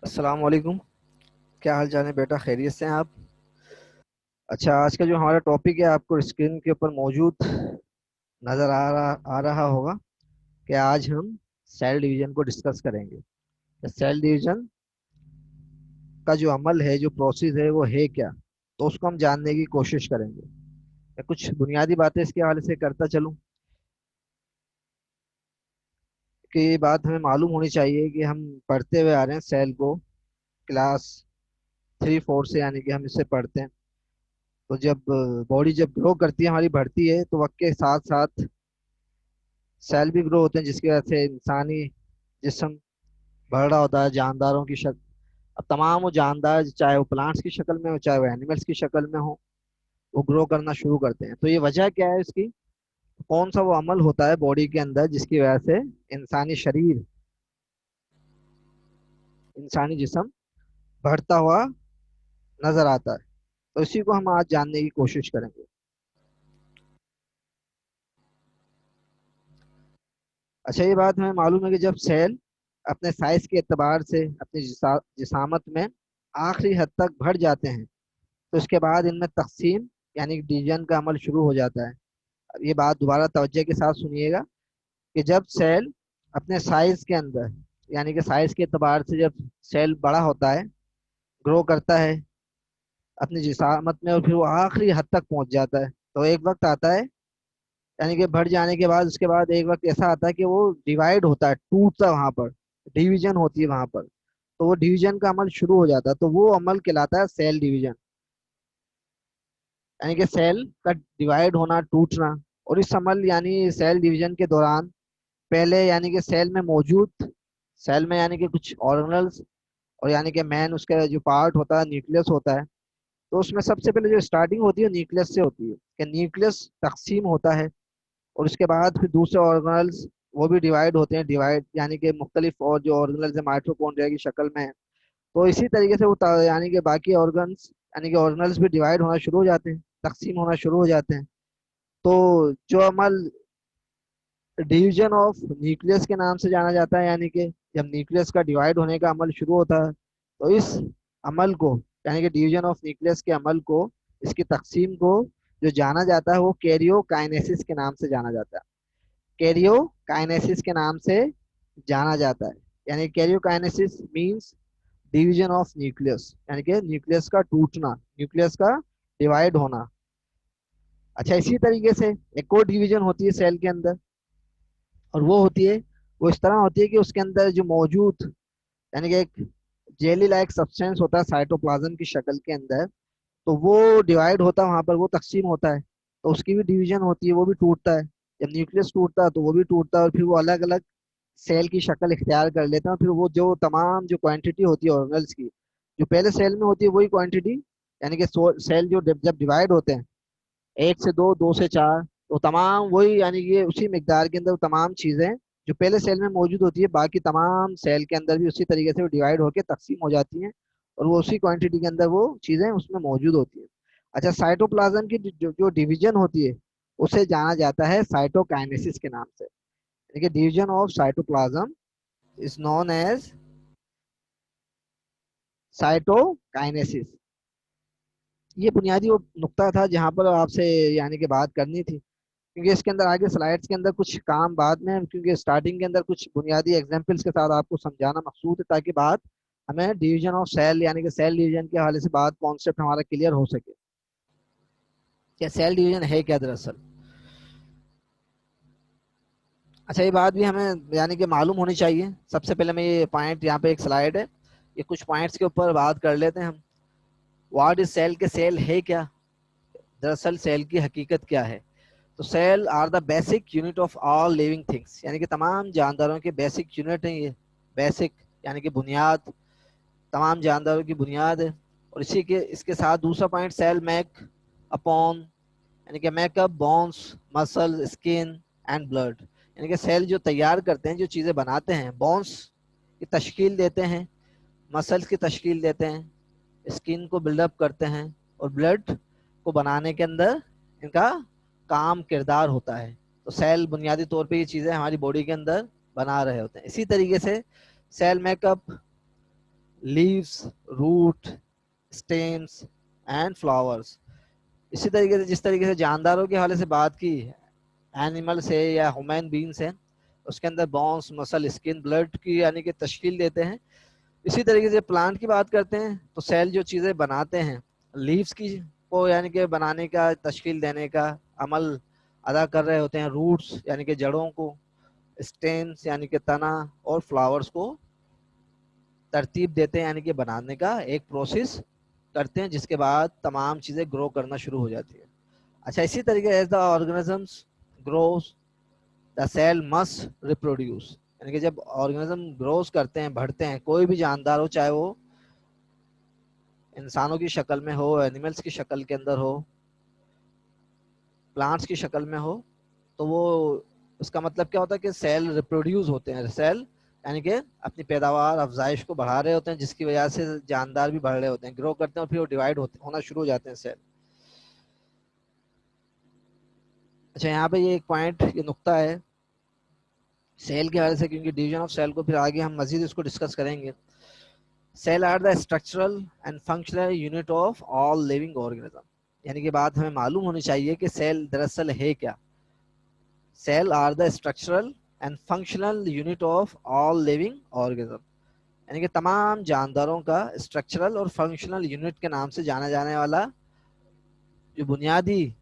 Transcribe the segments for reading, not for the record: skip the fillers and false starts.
अस्सलाम वालेकुम। क्या हाल चाल है बेटा, खैरियत से हैं आप? अच्छा, आज का जो हमारा टॉपिक है आपको स्क्रीन के ऊपर मौजूद नज़र आ रहा होगा कि आज हम सेल डिवीजन को डिस्कस करेंगे। सेल डिवीजन का जो अमल है, जो प्रोसेस है, वो है क्या, तो उसको हम जानने की कोशिश करेंगे। मैं कुछ बुनियादी बातें इसके हवाले से करता चलूँ कि ये बात हमें मालूम होनी चाहिए कि हम पढ़ते हुए आ रहे हैं सेल को, क्लास 3 4 से, यानी कि हम इससे पढ़ते हैं। तो जब बॉडी जब ग्रो करती है, हमारी बढ़ती है, तो वक्त के साथ साथ सेल भी ग्रो होते हैं, जिसकी वजह से इंसानी जिस्म बढ़ रहा होता है जानदारों की शक्ल। अब तमाम वो जानदार, चाहे वो प्लांट्स की शक्ल में हो चाहे वो एनिमल्स की शक्ल में हो, वो ग्रो करना शुरू करते हैं। तो ये वजह क्या है इसकी? कौन सा वो अमल होता है बॉडी के अंदर जिसकी वजह से इंसानी शरीर, इंसानी जिस्म बढ़ता हुआ नजर आता है? तो इसी को हम आज जानने की कोशिश करेंगे। अच्छा, ये बात हमें मालूम है कि जब सेल अपने साइज के एतबार से अपनी जिसामत में आखिरी हद तक बढ़ जाते हैं, तो इसके बाद इनमें तकसीम यानी डिवीजन का अमल शुरू हो जाता है। अब ये बात दोबारा तवज्जो के साथ सुनिएगा कि जब सेल अपने साइज के अंदर, यानी कि साइज के एतबार से जब सेल बड़ा होता है, ग्रो करता है अपनी जिसामत में, और फिर वो आखिरी हद तक पहुंच जाता है, तो एक वक्त आता है, यानी कि बढ़ जाने के बाद उसके बाद एक वक्त ऐसा आता है कि वो डिवाइड होता है, टूटता है, वहां पर डिवीजन होती है वहां पर। तो वो डिवीजन का अमल शुरू हो जाता है, तो वो अमल कहलाता है सेल डिवीजन, यानी कि सेल का डिवाइड होना, टूटना। और इस अमल यानी सेल डिवीजन के दौरान पहले, यानी कि सेल में यानी कि कुछ ऑर्गेनल्स, और यानी कि मैन उसका जो पार्ट होता है, न्यूक्लियस होता है। तो उसमें सबसे पहले जो स्टार्टिंग होती है न्यूक्लियस से होती है, कि न्यूक्लियस तकसीम होता है, और उसके बाद फिर दूसरे ऑर्गेनल्स वो भी डिवाइड होते हैं, डिवाइड यानी कि मुख्तलिफ और जो ऑर्गेनल्स है माइटोकॉन्ड्रिया की शक्ल में है। तो इसी तरीके से वो यानी कि बाकी ऑर्गन्स, यानी कि ऑर्गेनल्स भी डिवाइड होना शुरू हो जाते हैं, तकसीम होना शुरू हो जाते हैं। तो जो अमल डिवीजन ऑफ न्यूक्लियस के नाम से जाना जाता है, यानी कि जब न्यूक्लियस का डिवाइड होने का अमल शुरू होता है, तो इस अमल को, यानी कि डिवीजन ऑफ न्यूक्लियस के अमल को, इसकी तकसीम को जो जाना जाता है वो कैरियोकाइनेसिस के नाम से जाना जाता है। कैरियोकाइनेसिस के नाम से जाना जाता है, यानी karyokinesis means division of nucleus, यानी कि न्यूक्लियस का टूटना, न्यूक्लियस का डिवाइड होना। अच्छा, इसी तरीके से एक और डिवीजन होती है सेल के अंदर, और वो होती है, वो इस तरह होती है कि उसके अंदर जो मौजूद, यानी कि एक जेली लाइक सब्सटेंस होता है साइटोप्लाज्म की शक्ल के अंदर, तो वो डिवाइड होता है वहां पर, वो तकसीम होता है, तो उसकी भी डिवीजन होती है, वो भी टूटता है। जब न्यूक्लियस टूटता है तो वो भी टूटता है, और फिर वो अलग अलग सेल की शक्ल इख्तियार कर लेता है। और फिर वो जो तमाम जो क्वांटिटी होती है ऑर्गेनल्स की, जो पहले सेल में होती है वही क्वांटिटी, यानी कि सेल जो जब डिवाइड होते हैं, 1 से 2, 2 से 4, तो तमाम वही, यानी कि उसी मिकदार के अंदर वो तमाम चीजें जो पहले सेल में मौजूद होती है, बाकी तमाम सेल के अंदर भी उसी तरीके से वो डिवाइड होकर तकसीम हो जाती हैं, और वो उसी क्वांटिटी के अंदर वो चीजें उसमें मौजूद होती है। अच्छा, साइटोप्लाज्म की जो डिवीजन होती है, उसे जाना जाता है साइटोकाइनेसिस के नाम से, यानी कि division of cytoplasm is known as cytokinesis. ये बुनियादी वो नुक्ता था जहां पर आपसे यानी कि बात करनी थी, क्योंकि इसके अंदर आगे स्लाइड्स के अंदर कुछ काम बाद में, क्योंकि स्टार्टिंग के अंदर कुछ बुनियादी एग्जांपल्स के साथ आपको समझाना मकसूद है, ताकि बात हमें डिवीजन ऑफ सेल, यानी कि सेल डिवीजन के हवाले से बात, कॉन्सेप्ट हमारा क्लियर हो सके कि सेल डिवीजन है क्या दरअसल। अच्छा, ये बात भी हमें यानी कि मालूम होनी चाहिए। सबसे पहले मैं ये पॉइंट, यहाँ पे एक स्लाइड है, ये कुछ पॉइंट्स के ऊपर बात कर लेते हैं हम। व्हाट इज सेल, के सेल है क्या, दरअसल सेल की हकीकत क्या है? तो cell are the basic unit of all living things, यानी कि तमाम जानदारों के बेसिक यूनिट हैं ये। बेसिक यानी कि बुनियाद, तमाम जानदारों की बुनियाद है। और इसी के इसके साथ दूसरा पॉइंट, सेल मेक अपॉन, यानी कि makeup bones, muscle, skin and blood, यानी कि सेल जो तैयार करते हैं, जो चीज़ें बनाते हैं, बोन्स की तश्कील देते हैं, मसल्स की तश्कील देते हैं, स्किन को बिल्डअप करते हैं, और ब्लड को बनाने के अंदर इनका काम किरदार होता है। तो सेल बुनियादी तौर पे ये चीज़ें हमारी बॉडी के अंदर बना रहे होते हैं। इसी तरीके से cell make up leaves, root, stems and flowers. इसी तरीके से जिस तरीके से जानदारों के हवाले से बात की, एनिमल्स है या ह्यूमन बींग्स हैं, उसके अंदर बोन्स, मसल, स्किन, ब्लड की यानी कि तश्कील देते हैं। इसी तरीके से प्लांट की बात करते हैं तो सेल जो चीज़ें बनाते हैं, लीव्स की को यानी कि बनाने का, तश्कील देने का अमल अदा कर रहे होते हैं, रूट्स यानी कि जड़ों को, स्टेम्स यानी कि तना, और फ्लावर्स को तरतीब देते हैं यानी कि बनाने का एक प्रोसेस करते हैं, जिसके बाद तमाम चीज़ें ग्रो करना शुरू हो जाती है। अच्छा, इसी तरीके as the organisms grows the cell must reproduce, यानी कि जब ऑर्गेनिज्म ग्रोस करते हैं, बढ़ते हैं, कोई भी जानदार हो, चाहे वो इंसानों की शक्ल में हो, एनिमल्स की शक्ल के अंदर हो, प्लांट्स की शक्ल में हो, तो वो उसका मतलब क्या होता है कि सेल रिप्रोड्यूस होते हैं। सेल यानी कि अपनी पैदावार, अफजाइश को बढ़ा रहे होते हैं, जिसकी वजह से जानदार भी बढ़ रहे होते हैं, ग्रो करते हैं और फिर वो डिवाइड होना शुरू हो जाते हैं सेल। अच्छा, यहाँ पे ये एक पॉइंट, ये नुक्ता है सेल के हवाले से, क्योंकि डिवीजन ऑफ सेल को फिर आगे हम मजीद इसको डिस्कस करेंगे। Cell are the structural and functional unit of all living organism, यानी कि बात हमें मालूम होनी चाहिए कि सेल दरअसल है क्या। Cell are the structural and functional unit of all living organism, यानी कि तमाम जानदारों का स्ट्रक्चरल और फंक्शनल यूनिट के नाम से जाना जाने वाला जो बुनियादी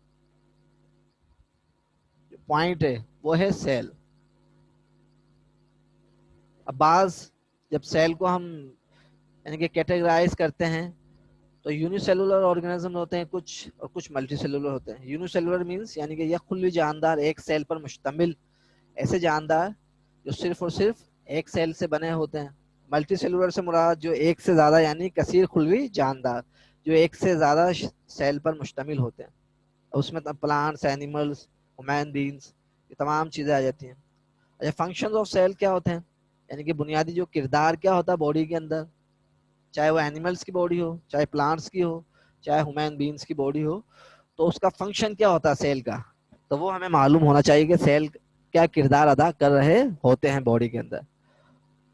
पॉइंट है वो है सेल। अब बाज जब सेल को हम यानी कि कैटेगराइज करते हैं तो यूनिसेलुलर ऑर्गेनिज्म होते हैं कुछ, और कुछ मल्टी सेलुलर होते हैं। यूनिसेलुलर मींस यानी कि यह खुली जानदार, एक सेल पर मुश्तमिल ऐसे जानदार जो सिर्फ और सिर्फ एक सेल से बने होते हैं। मल्टी सेलुलर से मुराद जो एक से ज़्यादा यानी कसीर खुलवी जानदार, जो एक से ज़्यादा सेल पर मुश्तमिल होते हैं। उसमें प्लांट्स, एनिमल्स, ह्यूमन बींग्स, ये तमाम चीज़ें आ जाती हैं। अच्छा, फंक्शंस ऑफ सेल क्या होते हैं, यानी कि बुनियादी जो किरदार क्या होता है बॉडी के अंदर, चाहे वो एनिमल्स की बॉडी हो, चाहे प्लांट्स की हो, चाहे ह्यूमन बींग्स की बॉडी हो, तो उसका फंक्शन क्या होता है सेल का, तो वो हमें मालूम होना चाहिए कि सेल क्या किरदार अदा कर रहे होते हैं बॉडी के अंदर।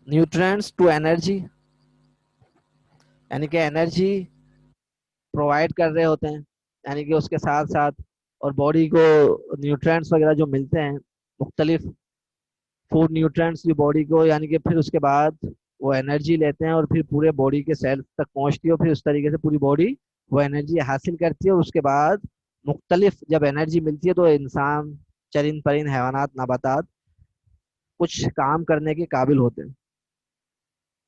न्यूट्रिएंट्स टू एनर्जी, यानी कि एनर्जी प्रोवाइड कर रहे होते हैं, यानी कि उसके साथ साथ, और बॉडी को न्यूट्रिएंट्स वगैरह जो मिलते हैं, मुख्तलिफ फूड न्यूट्रिएंट्स जो बॉडी को, यानी कि फिर उसके बाद वो एनर्जी लेते हैं और फिर पूरे बॉडी के सेल्स तक पहुंचती है, और फिर उस तरीके से पूरी बॉडी वो एनर्जी हासिल करती है, और उसके बाद मुख्तलिफ जब एनर्जी मिलती है तो इंसान, चरिंद परिंद, हैवानात, नबातात कुछ काम करने के काबिल होते हैं।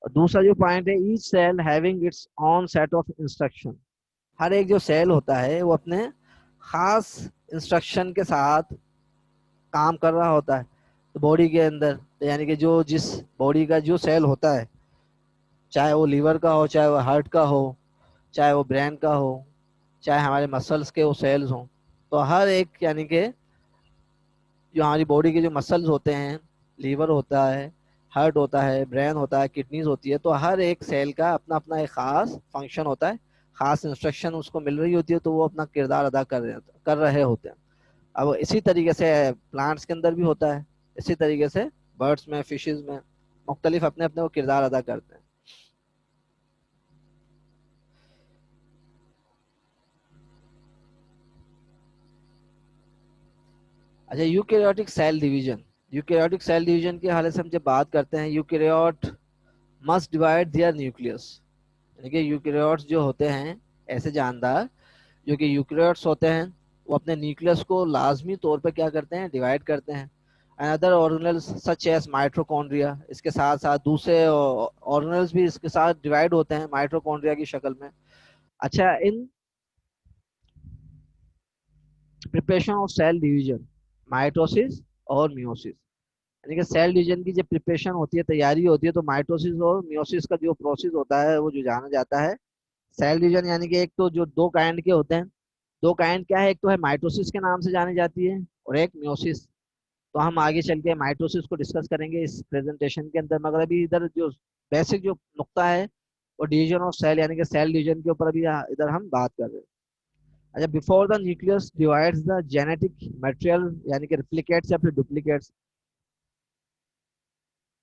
और दूसरा जो पॉइंट है, each cell having its own set of instruction, हर एक जो सेल होता है वो अपने खास इंस्ट्रक्शन के साथ काम कर रहा होता है। तो बॉडी के अंदर, तो यानी कि जो जिस बॉडी का जो सेल होता है, चाहे वो लीवर का हो, चाहे वो हार्ट का हो, चाहे वो ब्रेन का हो, चाहे हमारे मसल्स के वो सेल्स हों, तो हर एक यानी कि जो हमारी बॉडी के जो मसल्स होते हैं, लीवर होता है, हार्ट होता है, ब्रेन होता है, किडनीज होती है, तो हर एक सेल का अपना अपना एक ख़ास फंक्शन होता है, ख़ास इंस्ट्रक्शन उसको मिल रही होती है, तो वो अपना किरदार अदा कर रहे होते हैं। अब इसी तरीके से प्लांट्स के अंदर भी होता है, इसी तरीके से बर्ड्स में, फिशेज में मुख्तलिफ अपने अपने वो किरदार अदा करते हैं। अच्छा, eukaryotic cell division, eukaryotic cell division के हवाले से हम जब बात करते हैं, eukaryote must divide their nucleus, यानी कि यूकेरियोट्स जो होते हैं, ऐसे जानदार जो कि यूकेरियोट्स होते हैं, वो अपने न्यूक्लियस को लाजमी तौर पर क्या करते हैं, डिवाइड करते हैं। Another organelles such as mitochondria, इसके साथ साथ दूसरे ऑर्गेनल्स भी इसके साथ डिवाइड होते हैं माइटोकॉन्ड्रिया की शक्ल में। अच्छा, in preparation of cell division, mitosis और मियोसिस, यानी कि सेल डिवीजन की जब प्रिपरेशन होती है, तैयारी होती है, तो माइटोसिस और मियोसिस का जो प्रोसेस होता है वो जो जाना जाता है सेल डिवीजन, यानी कि एक तो जो दो काइंड के होते हैं, दो काइंड क्या है, एक तो है माइटोसिस के नाम से जानी जाती है, और एक मियोसिस। तो हम आगे चल के माइटोसिस को डिस्कस करेंगे इस प्रेजेंटेशन के अंदर, मगर अभी इधर जो बेसिक जो नुक्ता है वो डिवीजन ऑफ सेल यानी कि सेल डिवीजन के ऊपर अभी इधर हम बात कर रहे हैं। अच्छा, before the nucleus divides the genetic material, यानी कि रिप्लिकेट्स या फिर डुप्लीकेट्स,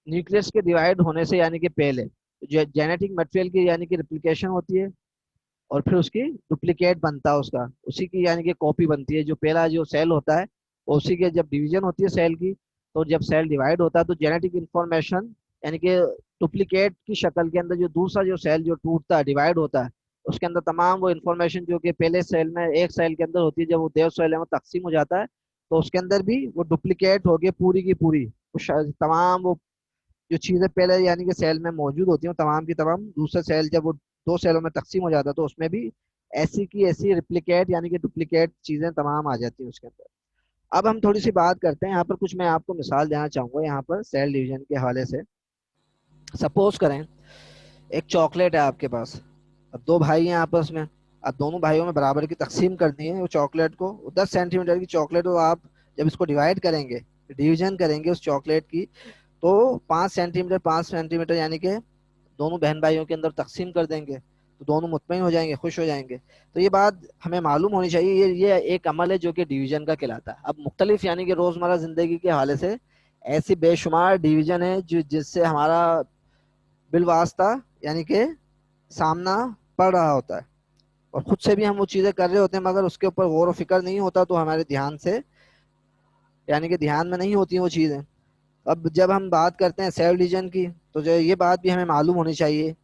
न्यूक्लियस के डिवाइड होने से यानी कि पहले जेनेटिक मटेरियल की यानी कि रिप्लिकेशन होती है, और फिर उसकी डुप्लीकेट बनता है उसका, उसी की यानी कि कॉपी बनती है। जो पहला जो सेल होता है, वो उसी के जब डिवीजन होती है सेल की, तो जब सेल डिवाइड होता है तो जेनेटिक इंफॉर्मेशन यानी कि डुप्लीकेट की शक्ल के अंदर जो दूसरा जो सेल जो टूटता है, डिवाइड होता है, उसके अंदर तमाम वो इंफॉर्मेशन जो कि पहले सेल में, एक सेल के अंदर होती है, जब वो 1.5 सेल में तकसीम हो जाता है, तो उसके अंदर भी वो डुप्लीकेट हो गई पूरी की पूरी। तमाम वो जो चीजें पहले यानी कि सेल में मौजूद होती हैं, वो तमाम की तमाम दूसरे सेल जब वो 2 सेलों में तकसीम हो जाता है, तो उसमें भी ऐसी की ऐसी रिप्लिकेट यानी कि डुप्लीकेट चीजें तमाम आ जाती हैं उसके अंदर। अब हम थोड़ी सी बात करते हैं यहाँ पर, कुछ मैं आपको मिसाल देना चाहूंगा यहाँ पर सेल डिवीजन के हवाले से। सपोज करें एक चॉकलेट है आपके पास, अब दो भाई हैं आपस में, अब दोनों भाइयों में बराबर की तकसीम करनी है वो चॉकलेट को। 10 सेंटीमीटर की चॉकलेट को आप जब इसको डिवाइड करेंगे, डिवीजन करेंगे उस चॉकलेट की, तो 5 सेंटीमीटर 5 सेंटीमीटर यानी कि दोनों बहन भाइयों के अंदर तकसीम कर देंगे, तो दोनों मुतमईन हो जाएंगे, खुश हो जाएंगे। तो ये बात हमें मालूम होनी चाहिए, ये एक अमल है जो कि डिवीजन का कहलाता है। अब मुख्तलिफ यानी कि रोजमर्रा जिंदगी के हवाले से ऐसी बेशुमार डिवीजन है जो जिससे हमारा बिलवास्ता यानी कि सामना पड़ रहा होता है, और खुद से भी हम वो चीजें कर रहे होते हैं, मगर उसके ऊपर गौर व फिक्र नहीं होता, तो हमारे ध्यान से यानी कि ध्यान में नहीं होती वो चीजें। अब जब हम बात करते हैं सेल डिवीजन की, तो जो ये बात भी हमें मालूम होनी चाहिए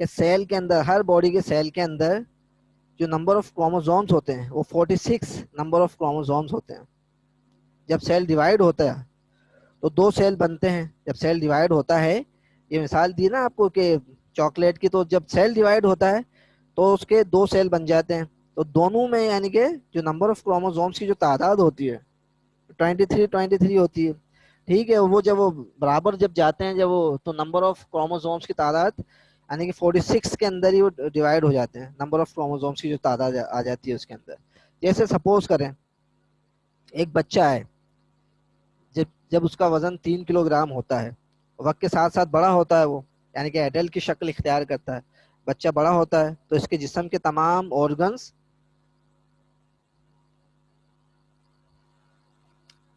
कि सेल के अंदर, हर बॉडी के सेल के अंदर जो नंबर ऑफ क्रोमोसोम्स होते हैं वो 46 नंबर ऑफ क्रोमोसोम्स होते हैं। जब सेल डिवाइड होता है तो 2 सेल बनते हैं। जब सेल डिवाइड होता है, ये मिसाल दी ना आपको कि चॉकलेट की, तो जब सेल डिवाइड होता है तो उसके 2 सेल बन जाते हैं। तो दोनों में यानी कि जो नंबर ऑफ क्रोमोसोम्स की जो तादाद होती है 23 होती है। ठीक है, वो जब वो बराबर जब जाते हैं, जब वो, तो नंबर ऑफ क्रोमोसोम्स की तादाद यानी कि 46 के अंदर ही वो डिवाइड हो जाते हैं। नंबर ऑफ क्रोमोसोम्स की जो तादाद आ जाती है उसके अंदर। जैसे सपोज करें एक बच्चा है, जब जब उसका वजन 3 किलोग्राम होता है, वक्त के साथ साथ बड़ा होता है वो, यानी कि एडल्ट की शक्ल इख्तियार करता है। बच्चा बड़ा होता है तो इसके जिस्म के तमाम ऑर्गन्स,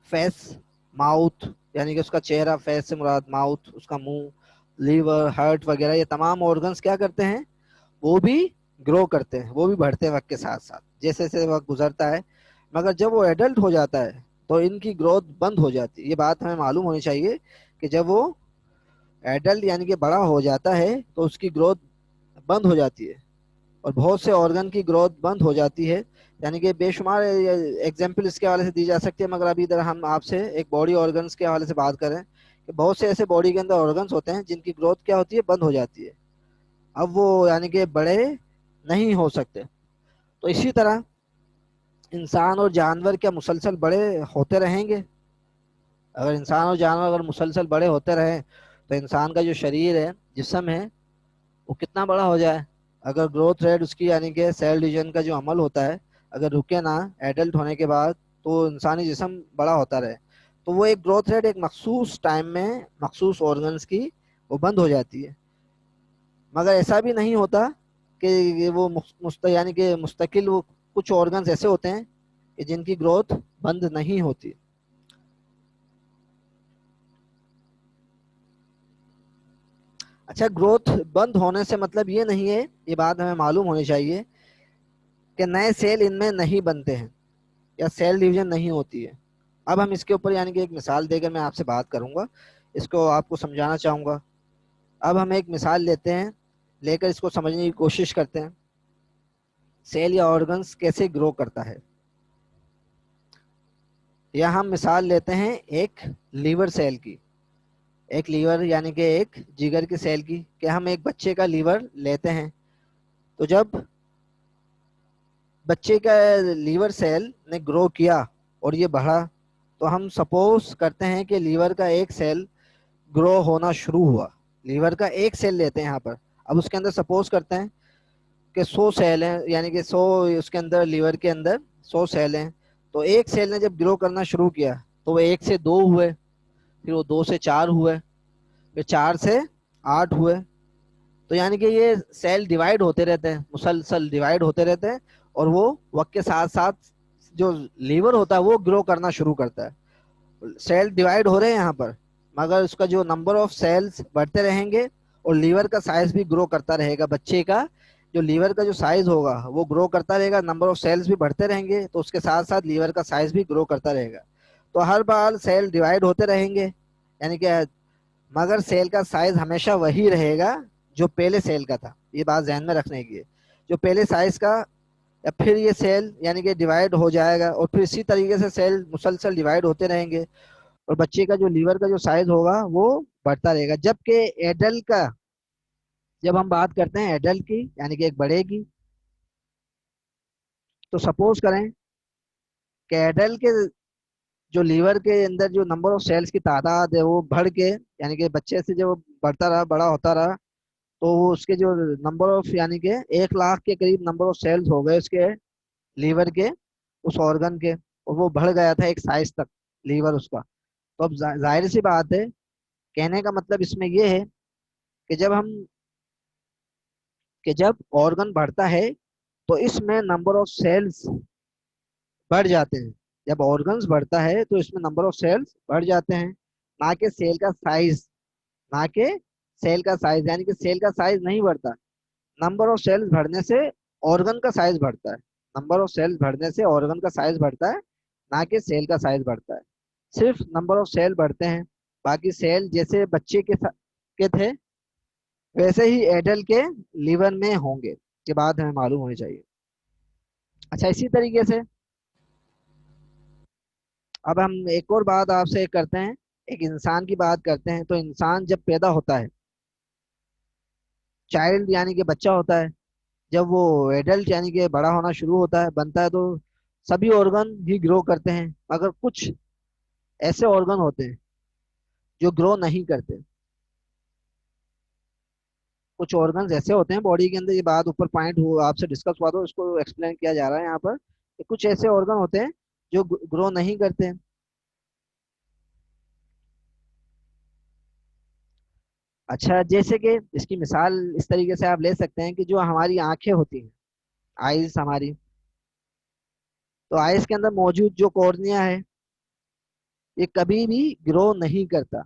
फेस, माउथ, यानी कि उसका चेहरा, फेस से मुराद माउथ, उसका मुंह, लीवर, हार्ट वगैरह, ये तमाम ऑर्गन्स क्या करते हैं, वो भी ग्रो करते हैं, वो भी बढ़ते हैं वक्त के साथ साथ जैसे जैसे वक्त गुजरता है। मगर जब वो एडल्ट हो जाता है तो इनकी ग्रोथ बंद हो जाती है। ये बात हमें मालूम होनी चाहिए कि जब वो एडल्ट यानी कि बड़ा हो जाता है तो उसकी ग्रोथ बंद हो जाती है, और बहुत से ऑर्गन की ग्रोथ बंद हो जाती है। यानी कि बेशुमार एग्जाम्पल इसके हवाले से दी जा सकती है, मगर अभी इधर हम आपसे एक बॉडी ऑर्गन्स के हवाले से बात करें कि बहुत से ऐसे बॉडी के अंदर ऑर्गन्स होते हैं जिनकी ग्रोथ क्या होती है, बंद हो जाती है। अब वो यानी कि बड़े नहीं हो सकते। तो इसी तरह इंसान और जानवर क्या मुसलसल बड़े होते रहेंगे? अगर इंसान और जानवर अगर मुसलसल बड़े होते रहे, तो इंसान का जो शरीर है, जिस्म है, वो कितना बड़ा हो जाए। अगर ग्रोथ रेट उसकी यानी कि सेल डिवीजन का जो अमल होता है अगर रुके ना एडल्ट होने के बाद, तो इंसानी जिस्म बड़ा होता रहे, तो वो एक ग्रोथ रेट एक मखसूस टाइम में मखसूस ऑर्गन्स की वो बंद हो जाती है। मगर ऐसा भी नहीं होता कि ये वो यानी कि मुस्तकिल वो, कुछ ऑर्गन्स ऐसे होते हैं कि जिनकी ग्रोथ बंद नहीं होती। अच्छा, ग्रोथ बंद होने से मतलब ये नहीं है, ये बात हमें मालूम होनी चाहिए कि नए सेल इनमें नहीं बनते हैं या सेल डिवीजन नहीं होती है। अब हम इसके ऊपर यानी कि एक मिसाल देकर मैं आपसे बात करूंगा, इसको आपको समझाना चाहूंगा। अब हम एक मिसाल लेते हैं, लेकर इसको समझने की कोशिश करते हैं, सेल या ऑर्गन्स कैसे ग्रो करता है। या हम मिसाल लेते हैं एक लीवर सेल की, एक लीवर यानी कि एक जिगर की सेल की, कि हम एक बच्चे का लीवर लेते हैं। तो जब बच्चे का लीवर सेल ने ग्रो किया और ये बढ़ा, तो हम सपोज करते हैं कि लीवर का एक सेल ग्रो होना शुरू हुआ। लीवर का एक सेल लेते हैं यहाँ पर, अब उसके अंदर सपोज करते हैं कि 100 सेल हैं, यानी कि 100 उसके अंदर, लीवर के अंदर 100 सेल हैं। तो एक सेल ने जब ग्रो करना शुरू किया, तो वो 1 से 2 हुए, फिर वो 2 से 4 हुए, फिर 4 से 8 हुए। तो यानी कि ये सेल डिवाइड होते रहते हैं, मुसलसल डिवाइड होते रहते हैं, और वो वक्त के साथ साथ जो लीवर होता है वो ग्रो करना शुरू करता है। सेल डिवाइड हो रहे हैं यहाँ पर, मगर उसका जो नंबर ऑफ सेल्स बढ़ते रहेंगे और लीवर का साइज भी ग्रो करता रहेगा। बच्चे का जो लीवर का जो साइज होगा वो ग्रो करता रहेगा, नंबर ऑफ सेल्स भी बढ़ते रहेंगे, तो उसके साथ साथ लीवर का साइज भी ग्रो करता रहेगा। तो हर बार सेल डिवाइड होते रहेंगे, यानी कि मगर सेल का साइज हमेशा वही रहेगा जो पहले सेल का था। ये बात ध्यान में रखने की है। जो पहले साइज का, या फिर ये सेल यानी कि डिवाइड हो जाएगा और फिर इसी तरीके से सेल मुसलसल डिवाइड होते रहेंगे और बच्चे का जो लीवर का जो साइज होगा वो बढ़ता रहेगा। जबकि एडल्ट का, जब हम बात करते हैं एडल्ट की यानी कि एक बड़े की, तो सपोज करें कि एडल्ट के जो लीवर के अंदर जो नंबर ऑफ सेल्स की तादाद है वो बढ़ के, यानी कि बच्चे से जो बढ़ता रहा, बड़ा होता रहा, तो वो उसके जो नंबर ऑफ यानी कि 1 लाख के करीब नंबर ऑफ सेल्स हो गए उसके लीवर के, उस ऑर्गन के, और वो बढ़ गया था एक साइज तक लीवर उसका। तो अब जाहिर सी बात है, कहने का मतलब इसमें ये है कि जब ऑर्गन बढ़ता है तो इसमें नंबर ऑफ सेल्स बढ़ जाते हैं। जब ऑर्गन्स बढ़ता है तो इसमें नंबर ऑफ सेल्स बढ़ जाते हैं, ना कि सेल का साइज। ना कि सेल का साइज, यानी कि सेल का साइज नहीं बढ़ता। नंबर ऑफ सेल्स बढ़ने से ऑर्गन का साइज बढ़ता है। नंबर ऑफ सेल्स बढ़ने से ऑर्गन का साइज बढ़ता है, ना कि सेल का साइज बढ़ता है। सिर्फ नंबर ऑफ सेल बढ़ते हैं। बाकी सेल जैसे बच्चे के थे वैसे ही एडल्ट के लीवर में होंगे। ये बात हमें मालूम होनी चाहिए। अच्छा, इसी तरीके से अब हम एक और बात आपसे करते हैं, एक इंसान की बात करते हैं। तो इंसान जब पैदा होता है, चाइल्ड यानी कि बच्चा होता है, जब वो एडल्ट यानी कि बड़ा होना शुरू होता है, बनता है, तो सभी ऑर्गन ही ग्रो करते हैं, मगर कुछ ऐसे ऑर्गन होते हैं जो ग्रो नहीं करते। कुछ ऑर्गन्स ऐसे होते हैं बॉडी के अंदर, ये बात ऊपर पॉइंट हुआ आपसे डिस्कस हुआ, तो इसको एक्सप्लेन किया जा रहा है यहाँ पर कि कुछ ऐसे ऑर्गन होते हैं जो ग्रो नहीं करते हैं। अच्छा, जैसे कि इसकी मिसाल इस तरीके से आप ले सकते हैं कि जो हमारी आंखें होती हैं, आईज हमारी, तो आईज के अंदर मौजूद जो कॉर्निया है ये कभी भी ग्रो नहीं करता।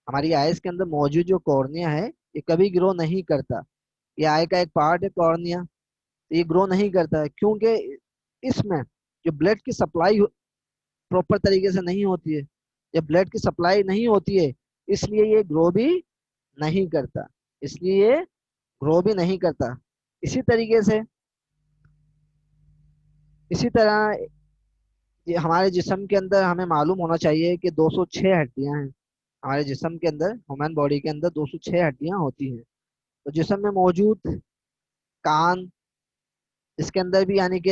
हमारी आईज के अंदर मौजूद जो कॉर्निया है ये कभी ग्रो नहीं करता। ये आई का एक पार्ट है कॉर्निया, तो ये ग्रो नहीं करता है क्योंकि इसमें जो ब्लड की सप्लाई प्रॉपर तरीके से नहीं होती है। जब ब्लड की सप्लाई नहीं होती है इसलिए ये ग्रो भी नहीं करता। इसलिए ये ग्रो भी नहीं करता। इसी तरीके से, इसी तरह ये हमारे जिस्म के अंदर हमें मालूम होना चाहिए कि 206 हड्डियां हैं। हमारे जिस्म के अंदर, ह्यूमन बॉडी के अंदर 206 हड्डियां होती हैं। तो जिस्म में मौजूद कान, इसके अंदर भी यानी कि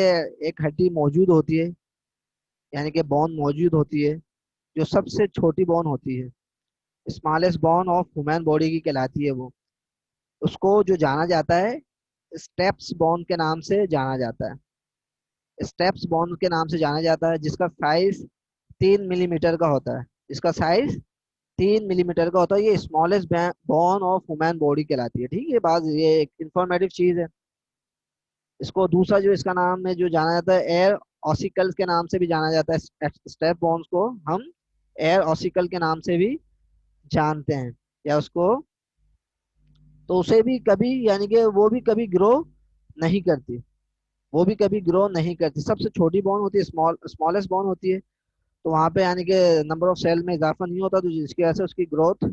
एक हड्डी मौजूद होती है, यानी कि बोन मौजूद होती है, जो सबसे छोटी बोन होती है, smallest bone of human body की कहलाती है वो। उसको जो जाना जाता है स्टेप्स बोन के नाम से जाना जाता है। स्टेप्स बोन के नाम से जाना जाता है, जिसका साइज 3 मिलीमीटर का होता है। जिसका साइज 3 मिलीमीटर का होता है। ये smallest bone of human body कहलाती है। ठीक है, बात ये एक इंफॉर्मेटिव चीज है। इसको दूसरा जो इसका नाम है जो जाना जाता है, एयर ऑसिकल्स के नाम से भी जाना जाता है। स्टेप बोन्स को हम एयर ऑसिकल के नाम से भी जानते हैं, या उसको, तो उसे भी कभी यानी कि वो भी कभी ग्रो नहीं करती। वो भी कभी ग्रो नहीं करती। सबसे छोटी बॉन होती है, स्मॉलेस्ट बॉन होती है। तो वहां पे यानी कि नंबर ऑफ सेल में इजाफा नहीं होता, तो जिसकी वजह से उसकी ग्रोथ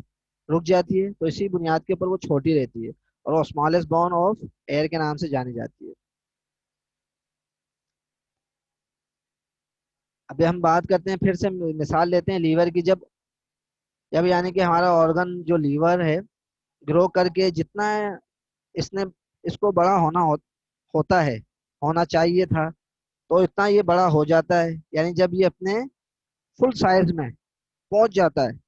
रुक जाती है। तो इसी बुनियाद के ऊपर वो छोटी रहती है और वो स्मॉलेस्ट बॉन ऑफ एयर के नाम से जानी जाती है। अभी हम बात करते हैं, फिर से मिसाल लेते हैं लीवर की। जब जब यानी कि हमारा ऑर्गन जो लीवर है ग्रो करके जितना इसने इसको बड़ा होता है, होना चाहिए था, तो इतना ये बड़ा हो जाता है। यानी जब ये अपने फुल साइज में पहुंच जाता है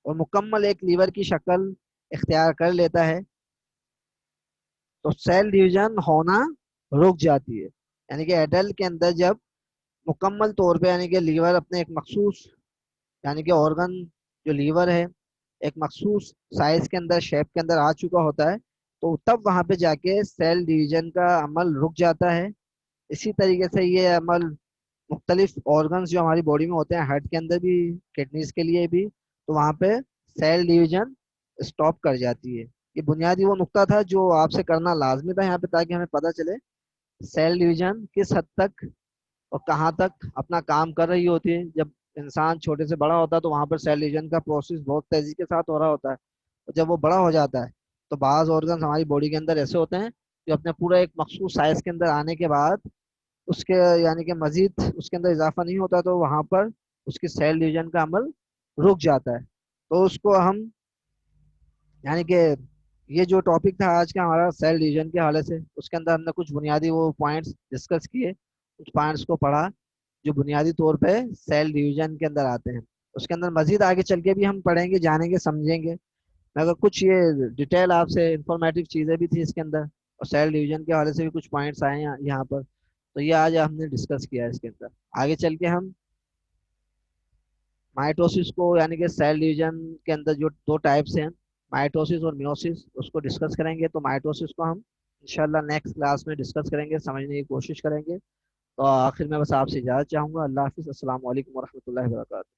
और मुकम्मल एक लीवर की शक्ल इख्तियार कर लेता है, तो सेल डिवीजन होना रुक जाती है। यानी कि एडल्ट के अंदर जब मुकम्मल तौर पे यानी कि लीवर अपने एक मखसूस, यानी कि ऑर्गन जो लीवर है एक मखसूस साइज के अंदर, शेप के अंदर आ चुका होता है, तो तब वहां पे जाके सेल डिवीजन का अमल रुक जाता है। इसी तरीके से ये अमल मुख्तलिफ ऑर्गन्स जो हमारी बॉडी में होते हैं, हार्ट के अंदर भी, किडनीज के लिए भी, तो वहां पे सेल डिवीजन स्टॉप कर जाती है। ये बुनियादी वो नुक्ता था जो आपसे करना लाजमी था यहाँ पे, ताकि हमें पता चले सेल डिवीजन किस हद तक और कहाँ तक अपना काम कर रही होती है। जब इंसान छोटे से बड़ा होता है तो वहां पर सेल डिवीजन का प्रोसेस बहुत तेजी के साथ हो रहा होता है। और जब वो बड़ा हो जाता है तो बाज ऑर्गन्स हमारी बॉडी के अंदर ऐसे होते हैं जो अपने पूरा एक मखसूस साइज के अंदर आने के बाद उसके यानी कि मजीद उसके अंदर इजाफा नहीं होता, तो वहां पर उसकी सेल डिवीजन का अमल रुक जाता है। तो उसको हम यानी कि ये जो टॉपिक था आज का हमारा सेल डिवीजन के हवाले से, उसके अंदर हमने कुछ बुनियादी वो पॉइंट्स डिस्कस किए, कुछ पॉइंट्स को पढ़ा जो बुनियादी तौर पे सेल डिवीजन के अंदर आते हैं। उसके अंदर मजीद आगे चल के भी हम पढ़ेंगे, जानेंगे, समझेंगे, मगर कुछ ये डिटेल आपसे इंफॉर्मेटिव चीज़ें भी थी इसके अंदर, और सेल डिवीजन के हवाले से भी कुछ पॉइंट्स आए हैं यहाँ पर। तो ये आज हमने डिस्कस किया है इसके अंदर। आगे चल के हम माइटोसिस को यानी कि सेल डिवीजन के अंदर जो दो टाइप्स हैं, माइटोसिस और मियोसिस, उसको डिस्कस करेंगे। तो माइटोसिस को हम इंशाल्लाह नेक्स्ट क्लास में डिस्कस करेंगे, समझने की कोशिश करेंगे। तो आखिर में बस आपसे इजाज़त चाहूँगा। अल्लाह हाफिज़, अस्सलाम वालेकुम वरहमतुल्लाहि वबरकातुहू।